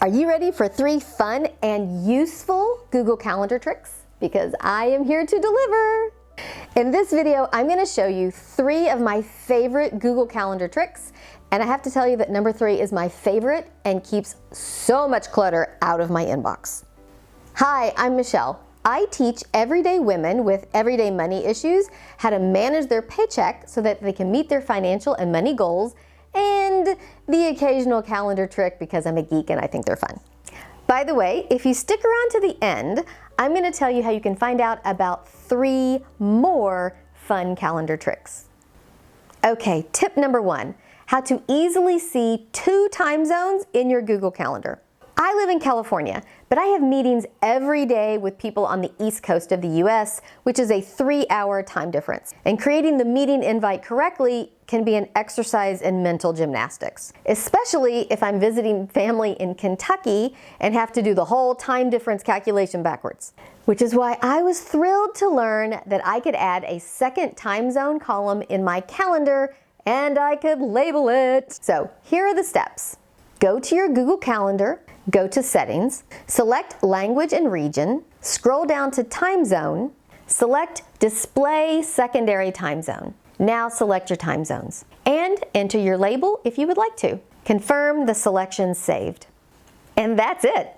Are you ready for 3 fun and useful Google Calendar tricks? Because I am here to deliver. In this video, I'm going to show you 3 of my favorite Google Calendar tricks, and I have to tell you that number 3 is my favorite and keeps so much clutter out of my inbox. Hi, I'm Michelle. I teach everyday women with everyday money issues how to manage their paycheck so that they can meet their financial and money goals, and the occasional calendar trick because I'm a geek and I think they're fun. By the way, if you stick around to the end, I'm going to tell you how you can find out about 3 more fun calendar tricks. Okay, tip number 1, how to easily see 2 time zones in your Google Calendar. I live in California, but I have meetings every day with people on the East Coast of the US, which is a 3-hour time difference. And creating the meeting invite correctly can be an exercise in mental gymnastics, especially if I'm visiting family in Kentucky and have to do the whole time difference calculation backwards. Which is why I was thrilled to learn that I could add a second time zone column in my calendar and I could label it. So here are the steps. Go to your Google Calendar, go to Settings, select Language and Region, scroll down to Time Zone, select Display Secondary Time Zone. Now select your time zones and enter your label if you would like to. Confirm the selection saved. And that's it.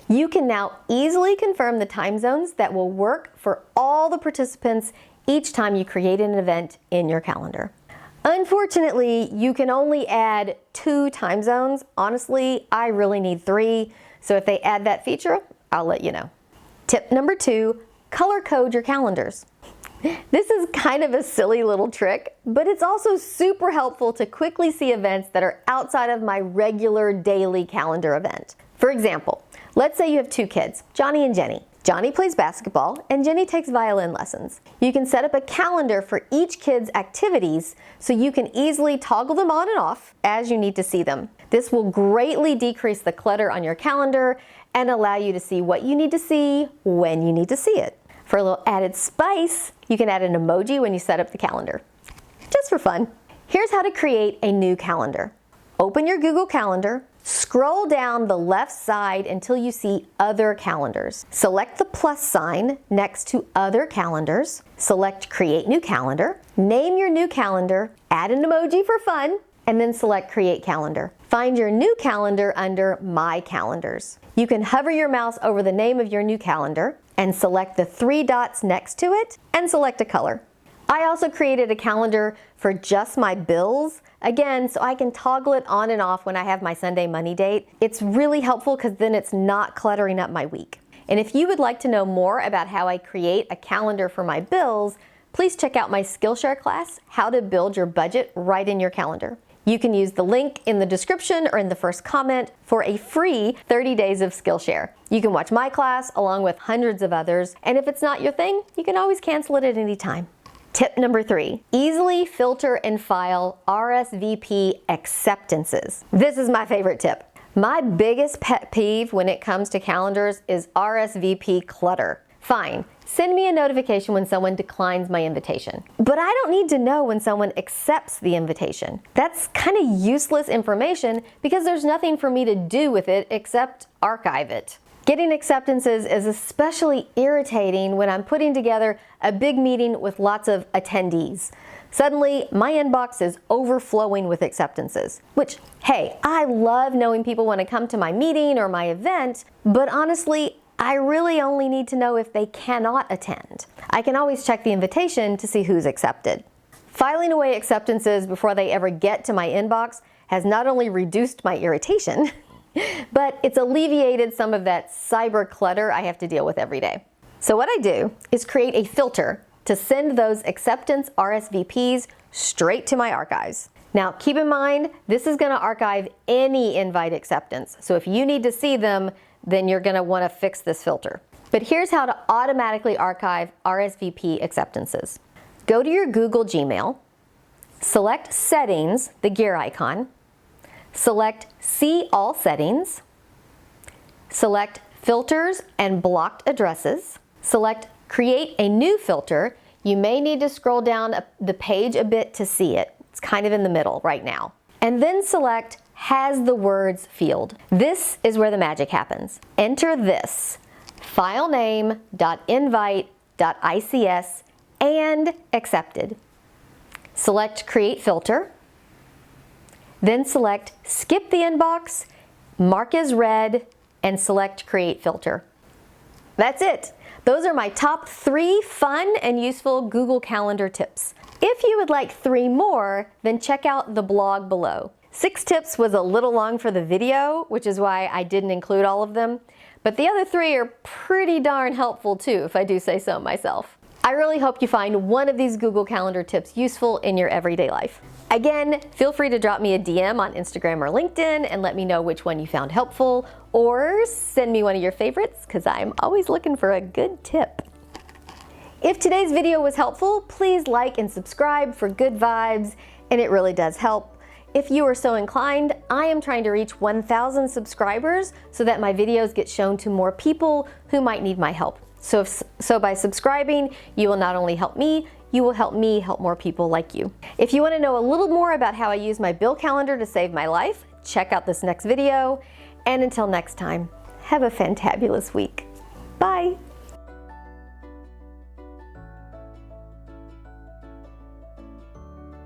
You can now easily confirm the time zones that will work for all the participants each time you create an event in your calendar. Unfortunately, you can only add 2 time zones. Honestly, I really need 3, so if they add that feature, I'll let you know. Tip number 2, color code your calendars. This is kind of a silly little trick, but it's also super helpful to quickly see events that are outside of my regular daily calendar event. For example, let's say you have 2 kids, Johnny and Jenny. Johnny plays basketball and Jenny takes violin lessons. You can set up a calendar for each kid's activities so you can easily toggle them on and off as you need to see them. This will greatly decrease the clutter on your calendar and allow you to see what you need to see when you need to see it. For a little added spice, you can add an emoji when you set up the calendar. Just for fun. Here's how to create a new calendar. Open your Google Calendar, scroll down the left side until you see Other Calendars. Select the plus sign next to Other Calendars. Select Create New Calendar. Name your new calendar, add an emoji for fun, and then select Create Calendar. Find your new calendar under My Calendars. You can hover your mouse over the name of your new calendar and select the 3 dots next to it and select a color. I also created a calendar for just my bills, again, so I can toggle it on and off when I have my Sunday money date. It's really helpful because then it's not cluttering up my week. And if you would like to know more about how I create a calendar for my bills, please check out my Skillshare class, How to Build Your Budget Right in Your Calendar. You can use the link in the description or in the first comment for a free 30 days of Skillshare. You can watch my class along with hundreds of others, and if it's not your thing, you can always cancel it at any time. Tip number 3, easily filter and file RSVP acceptances. This is my favorite tip. My biggest pet peeve when it comes to calendars is RSVP clutter. Fine, send me a notification when someone declines my invitation. But I don't need to know when someone accepts the invitation. That's kind of useless information because there's nothing for me to do with it except archive it. Getting acceptances is especially irritating when I'm putting together a big meeting with lots of attendees. Suddenly, my inbox is overflowing with acceptances, which, hey, I love knowing people want to come to my meeting or my event, but honestly, I really only need to know if they cannot attend. I can always check the invitation to see who's accepted. Filing away acceptances before they ever get to my inbox has not only reduced my irritation, but it's alleviated some of that cyber clutter I have to deal with every day. So what I do is create a filter to send those acceptance RSVPs straight to my archives. Now keep in mind, this is going to archive any invite acceptance. So if you need to see them, then you're going to want to fix this filter. But here's how to automatically archive RSVP acceptances. Go to your Google Gmail, select Settings, the gear icon, select See All Settings, select Filters and Blocked Addresses, select Create a New Filter. You may need to scroll down the page a bit to see it. It's kind of in the middle right now. And then select has the words field. This is where the magic happens. Enter this, filename.invite.ics, and accepted. Select Create Filter, then select Skip the Inbox, mark as read, and select Create Filter. That's it. Those are my top 3 fun and useful Google Calendar tips. If you would like 3 more, then check out the blog below. 6 tips was a little long for the video, which is why I didn't include all of them, but the other 3 are pretty darn helpful too, if I do say so myself. I really hope you find one of these Google Calendar tips useful in your everyday life. Again, feel free to drop me a DM on Instagram or LinkedIn and let me know which one you found helpful, or send me one of your favorites, because I'm always looking for a good tip. If today's video was helpful, please like and subscribe for good vibes, and it really does help. If you are so inclined, I am trying to reach 1,000 subscribers so that my videos get shown to more people who might need my help. So by subscribing, you will not only help me, you will help me help more people like you. If you want to know a little more about how I use my bill calendar to save my life, check out this next video. And until next time, have a fantabulous week.